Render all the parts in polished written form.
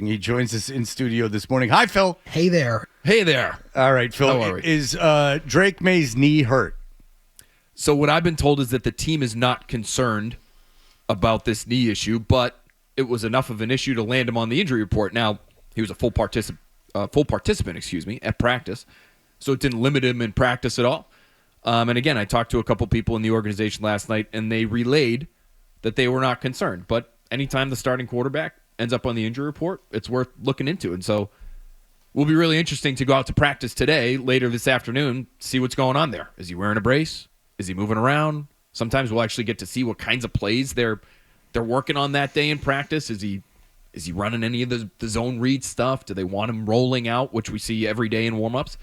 He joins us in studio this morning. Hi, Phil. Hey there. Hey there. All right, Phil. How are we? Is Drake Maye's knee hurt? So what I've been told is that the team is not concerned about this knee issue, but it was enough of an issue to land him on the injury report. Now, he was a full participant, at practice, so it didn't limit him in practice at all. And again, I talked to a couple people in the organization last night, and they relayed that they were not concerned. But anytime the starting quarterback ends up on the injury report, it's worth looking into. And so it will be really interesting to go out to practice today, later this afternoon, see what's going on there. Is he wearing a brace? Is he moving around? Sometimes we'll actually get to see what kinds of plays they're working on that day in practice. Is he running any of the zone read stuff? Do they want him rolling out, which we see every day in warmups?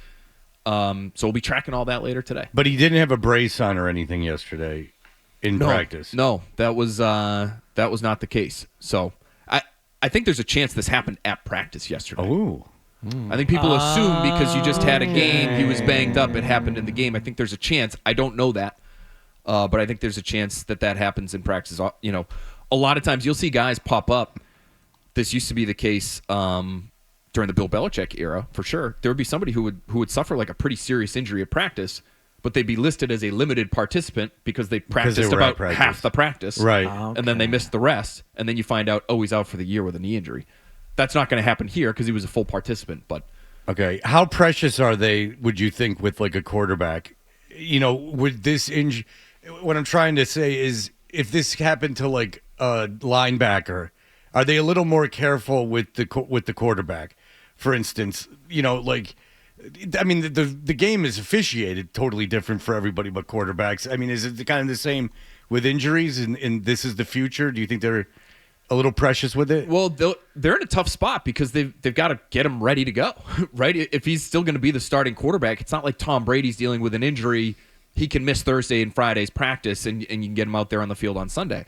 So we'll be tracking all that later today. But he didn't have a brace on or anything yesterday in practice. No, that was not the case. So I think there's a chance this happened at practice yesterday. Oh. I think people assume because you just had a game, he was banged up, it happened in the game. I think there's a chance. I don't know that, but I think there's a chance that happens in practice. You know, a lot of times you'll see guys pop up. This used to be the case during the Bill Belichick era, for sure. There would be somebody who would suffer like a pretty serious injury at practice, but they'd be listed as a limited participant because they practiced about half the practice, right? And then they missed the rest, and then you find out, oh, he's out for the year with a knee injury. That's not going to happen here because he was a full participant. But okay, how precious are they? Would you think with like a quarterback? You know, with this injury, what I'm trying to say is, if this happened to like a linebacker, are they a little more careful with the quarterback? For instance, you know, like, I mean, the game is officiated totally different for everybody but quarterbacks. I mean, is it kind of the same with injuries? And this is the future. Do you think they're a little precious with it? Well, they're in a tough spot because they've got to get him ready to go, right? If he's still going to be the starting quarterback, it's not like Tom Brady's dealing with an injury. He can miss Thursday and Friday's practice, and you can get him out there on the field on Sunday.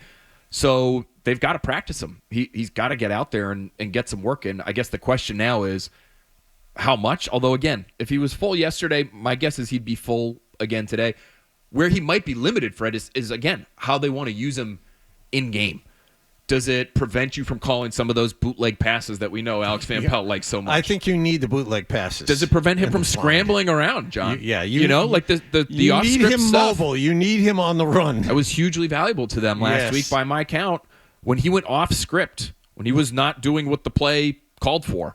So they've got to practice him. He's got to get out there and get some work in. I guess the question now is how much? Although, again, if he was full yesterday, my guess is he'd be full again today. Where he might be limited, Fred, is again, how they want to use him in-game. Does it prevent you from calling some of those bootleg passes that we know Alex Van Pelt likes so much? I think you need the bootleg passes. Does it prevent him from scrambling around, John? You know, like the you off-script need him stuff. mobile. You need him on the run. That was hugely valuable to them last week by my count. When he went off script, when he was not doing what the play called for,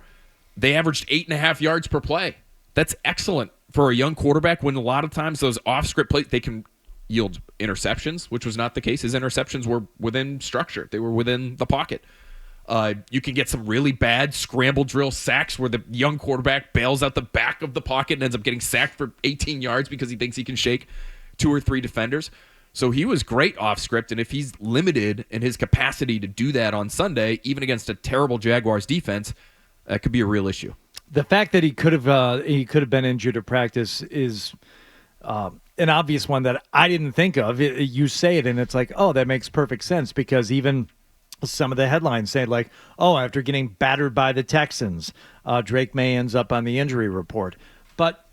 they averaged 8.5 yards per play. That's excellent for a young quarterback when a lot of times those off-script plays, they can yield interceptions, which was not the case. His interceptions were within structure. They were within the pocket. You can get some really bad scramble drill sacks where the young quarterback bails out the back of the pocket and ends up getting sacked for 18 yards because he thinks he can shake 2 or 3 defenders. So he was great off script, and if he's limited in his capacity to do that on Sunday, even against a terrible Jaguars defense, that could be a real issue. The fact that he could have been injured at practice is an obvious one that I didn't think of. You say it, and it's like, oh, that makes perfect sense, because even some of the headlines say, like, oh, after getting battered by the Texans, Drake Maye ends up on the injury report. But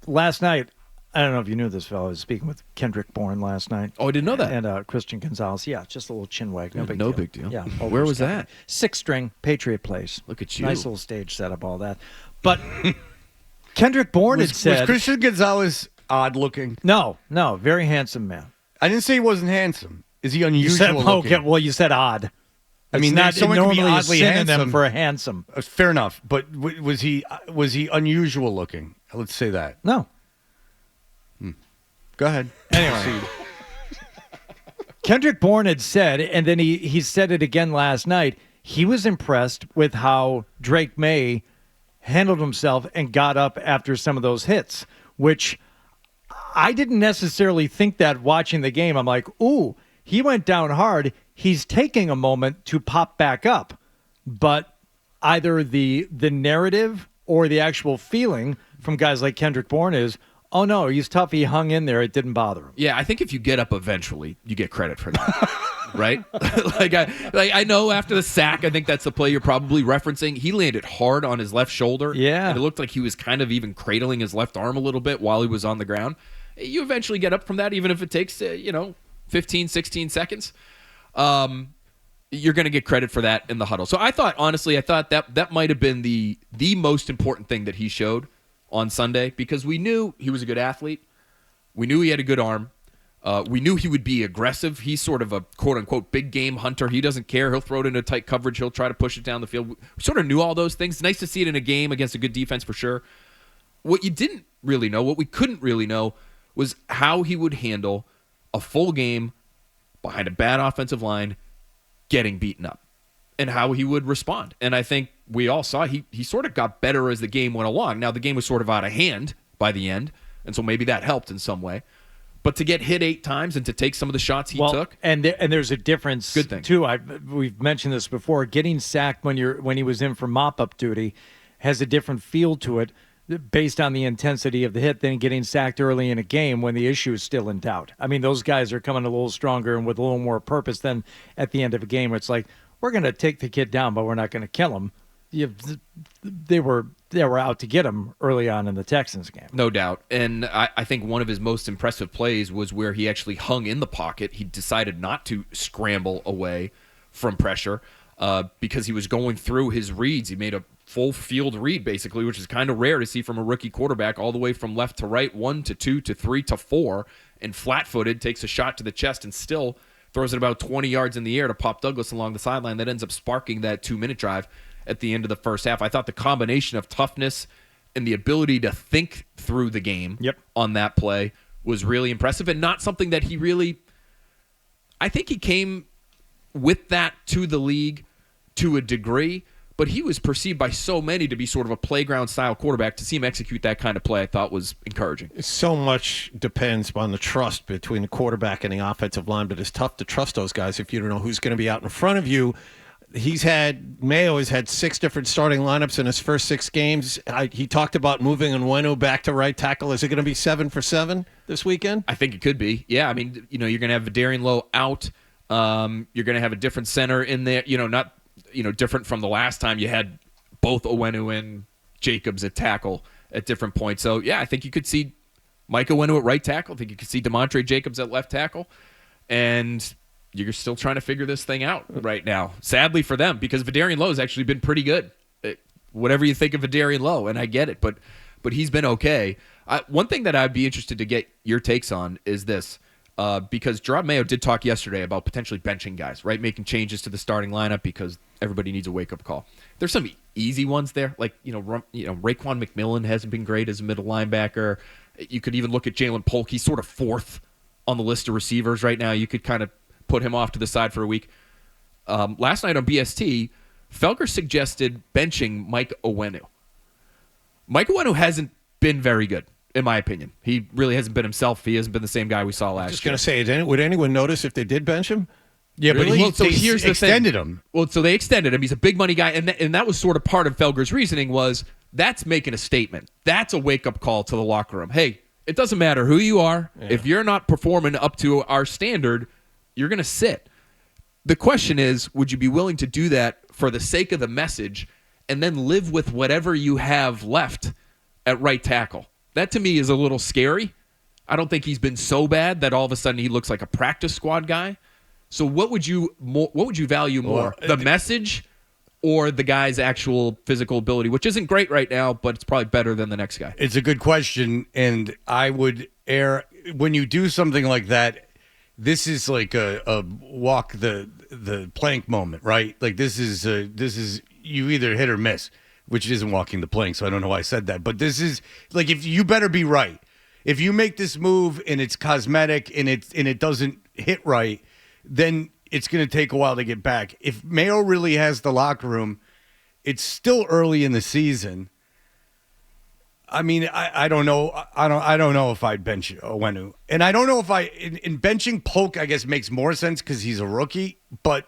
last night, I don't know if you knew this fellow. I was speaking with Kendrick Bourne last night. Oh, I didn't know that. And Christian Gonzalez. Yeah, just a little chin wag. No big deal. Yeah. Where was that? 6-string Patriot Place. Look at you. Nice little stage setup, all that. But Kendrick Bourne had said... Was Christian Gonzalez odd looking? No, very handsome man. I didn't say he wasn't handsome. Is he unusual looking? Okay, well, you said odd. I mean, not someone normally can be a oddly synonym handsome for a handsome. Fair enough, but was he unusual looking? Let's say that. No. Go ahead. Anyway, Kendrick Bourne had said, and then he said it again last night, he was impressed with how Drake Maye handled himself and got up after some of those hits, which I didn't necessarily think that watching the game. I'm like, ooh, he went down hard. He's taking a moment to pop back up. But either the narrative or the actual feeling from guys like Kendrick Bourne is, oh, no, he's tough. He hung in there. It didn't bother him. Yeah, I think if you get up eventually, you get credit for that. Right? I know after the sack, I think that's the play you're probably referencing. He landed hard on his left shoulder. Yeah. And it looked like he was kind of even cradling his left arm a little bit while he was on the ground. You eventually get up from that, even if it takes, 15, 16 seconds. you're going to get credit for that in the huddle. So I thought that might have been the most important thing that he showed on Sunday, because we knew he was a good athlete. We knew he had a good arm. We knew he would be aggressive. He's sort of a quote-unquote big game hunter. He doesn't care. He'll throw it into tight coverage. He'll try to push it down the field. We sort of knew all those things. Nice to see it in a game against a good defense for sure. What you didn't really know, what we couldn't really know, was how he would handle a full game behind a bad offensive line getting beaten up, and how he would respond. And I think we all saw he sort of got better as the game went along. Now, the game was sort of out of hand by the end, and so maybe that helped in some way. But to get hit 8 times and to take some of the shots he took, and there's a difference. Good thing. Too. We've mentioned this before. Getting sacked when he was in for mop-up duty has a different feel to it based on the intensity of the hit than getting sacked early in a game when the issue is still in doubt. I mean, those guys are coming a little stronger and with a little more purpose than at the end of a game where it's like, we're going to take the kid down, but we're not going to kill him. They were out to get him early on in the Texans game. No doubt. And I think one of his most impressive plays was where he actually hung in the pocket. He decided not to scramble away from pressure because he was going through his reads. He made a full field read, basically, which is kind of rare to see from a rookie quarterback, all the way from left to right, 1 to 2 to 3 to 4, and flat-footed, takes a shot to the chest and still throws it about 20 yards in the air to Pop Douglas along the sideline. That ends up sparking that 2-minute drive at the end of the first half. I thought the combination of toughness and the ability to think through the game on that play was really impressive, and not something that he really – I think he came with that to the league to a degree, but he was perceived by so many to be sort of a playground-style quarterback. To see him execute that kind of play, I thought was encouraging. So much depends on the trust between the quarterback and the offensive line, but it's tough to trust those guys if you don't know who's going to be out in front of you. Mayo has had 6 different starting lineups in his first 6 games. He talked about moving Onwenu back to right tackle. Is it going to be 7 for 7 this weekend? I think it could be. Yeah, I mean, you're going to have Vidarian Lowe out. You're going to have a different center in there. Not different from the last time you had both Onwenu and Jacobs at tackle at different points. So, yeah, I think you could see Mike Onwenu at right tackle. I think you could see DeMontre Jacobs at left tackle. And you're still trying to figure this thing out right now. Sadly for them, because Vidarian Lowe has actually been pretty good. Whatever you think of Vidarian Lowe, and I get it, but he's been okay. One thing that I'd be interested to get your takes on is this. Because Gerard Mayo did talk yesterday about potentially benching guys, right? Making changes to the starting lineup because everybody needs a wake-up call. There's some easy ones there, like Raekwon McMillan hasn't been great as a middle linebacker. You could even look at Jalen Polk. He's sort of 4th on the list of receivers right now. You could kind of put him off to the side for a week. Last night on BST, Felger suggested benching Mike Onwenu. Mike Onwenu hasn't been very good, in my opinion. He really hasn't been himself. He hasn't been the same guy we saw last year. Just going to say, would anyone notice if they did bench him? Yeah, Really? but here's the extended him. Well, so they extended him. He's a big money guy, and that was sort of part of Felger's reasoning was that's making a statement. That's a wake-up call to the locker room. Hey, it doesn't matter who you are. Yeah. If you're not performing up to our standard, you're going to sit. The question is, would you be willing to do that for the sake of the message and then live with whatever you have left at right tackle? That to me is a little scary. I don't think he's been so bad that all of a sudden he looks like a practice squad guy. So what would you value more, the message or the guy's actual physical ability, which isn't great right now, but it's probably better than the next guy? It's a good question, and I would err when you do something like that. This is like a walk the plank moment, right? Like this is you either hit or miss, which isn't walking the plank. So I don't know why I said that, but this is like if you better be right. If you make this move and it's cosmetic and it doesn't hit right, then it's going to take a while to get back. If Mayo really has the locker room, it's still early in the season. I mean, I don't know. I don't know if I'd bench Onwenu, and I don't know if in benching Polk. I guess makes more sense because he's a rookie. But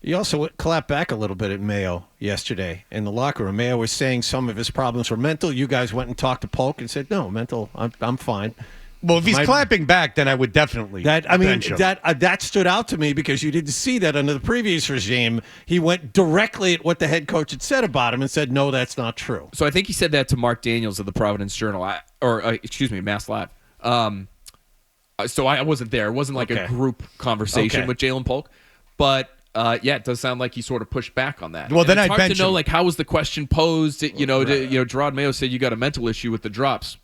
he also clapped back a little bit at Mayo yesterday in the locker room. Mayo was saying some of his problems were mental. You guys went and talked to Polk and said, "No, mental. I'm fine." Well, if he's clapping back, then I would definitely bench him. That stood out to me because you didn't see that under the previous regime. He went directly at what the head coach had said about him and said, "No, that's not true." So I think he said that to Mark Daniels of the Providence Journal, Mass Live. So I wasn't there. It wasn't like a group conversation with Jalen Polk, but Yeah, it does sound like he sort of pushed back on that. Well, And then it's I'd hard bench to know, him. like, how was the question posed? Gerard Mayo said you got a mental issue with the drops.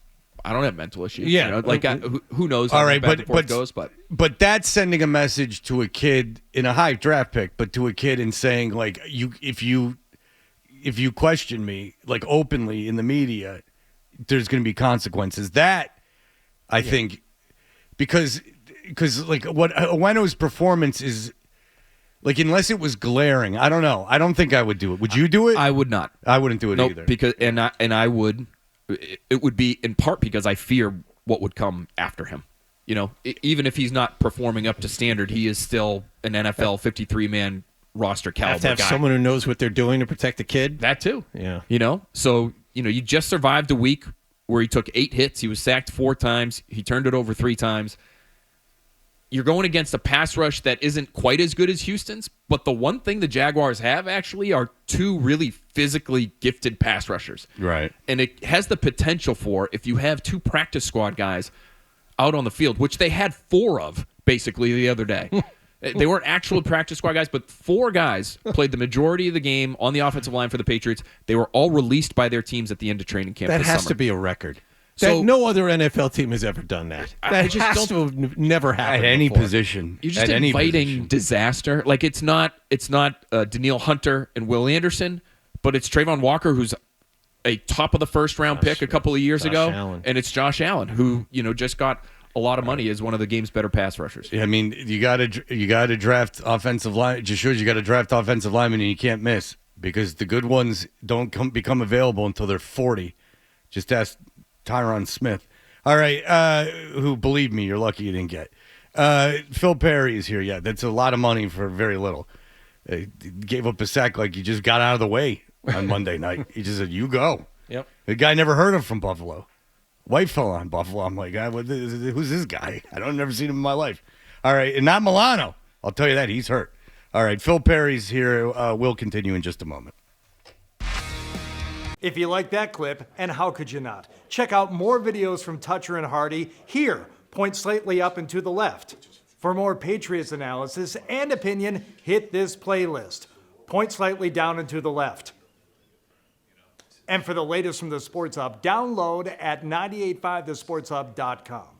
I don't have mental issues. Yeah. Who knows how All the right, back but and forth goes, but but that's sending a message to a kid in a high draft pick, but to a kid and saying like if you question me like openly in the media, there's going to be consequences. That I think because like what Oweno's performance is like, unless it was glaring, I don't know. I don't think I would do it. Would you do it? I would not. I wouldn't do it Nope, either. because I would. It would be in part because I fear what would come after him. Even if he's not performing up to standard, he is still an NFL 53-man roster caliber Have to have guy. someone who knows what they're doing to protect the kid. That too. Yeah. So you just survived a week where he took 8 hits. He was sacked 4 times. He turned it over 3 times. You're going against a pass rush that isn't quite as good as Houston's, but the one thing the Jaguars have actually are 2 really physically gifted pass rushers. Right. And it has the potential for, if you have 2 practice squad guys out on the field, which they had 4 of basically the other day. They weren't actual practice squad guys, but 4 guys played the majority of the game on the offensive line for the Patriots. They were all released by their teams at the end of training camp That this has summer. to be a record. So- No other NFL team has ever done that. That just has to have never happened At any before. position. You're just at any inviting position. disaster. Like it's not Daniil Hunter and Will Anderson, but it's Trayvon Walker, who's a top of the first round pick a couple of years Josh ago, Allen. and it's Josh Allen, who just got a lot of money as one of the game's better pass rushers. I mean, you got to draft offensive line. It just shows you got to draft offensive linemen and you can't miss because the good ones don't become available until they're 40. Just ask Tyron Smith. All right, who, believe me, you're lucky you didn't get. Phil Perry is here. Yeah, that's a lot of money for very little. He gave up a sack like he just got out of the way on Monday night. He just said, you go. Yep. The guy never heard of from Buffalo. White fella on Buffalo. I'm like, who's this guy? I don't never seen him in my life. All right, and not Milano. I'll tell you that. He's hurt. All right, Phil Perry's here. We'll continue in just a moment. If you like that clip, and how could you not? Check out more videos from Toucher and Hardy here. Point slightly up and to the left. For more Patriots analysis and opinion, hit this playlist. Point slightly down and to the left. And for the latest from the Sports Hub, download at 985thesportshub.com.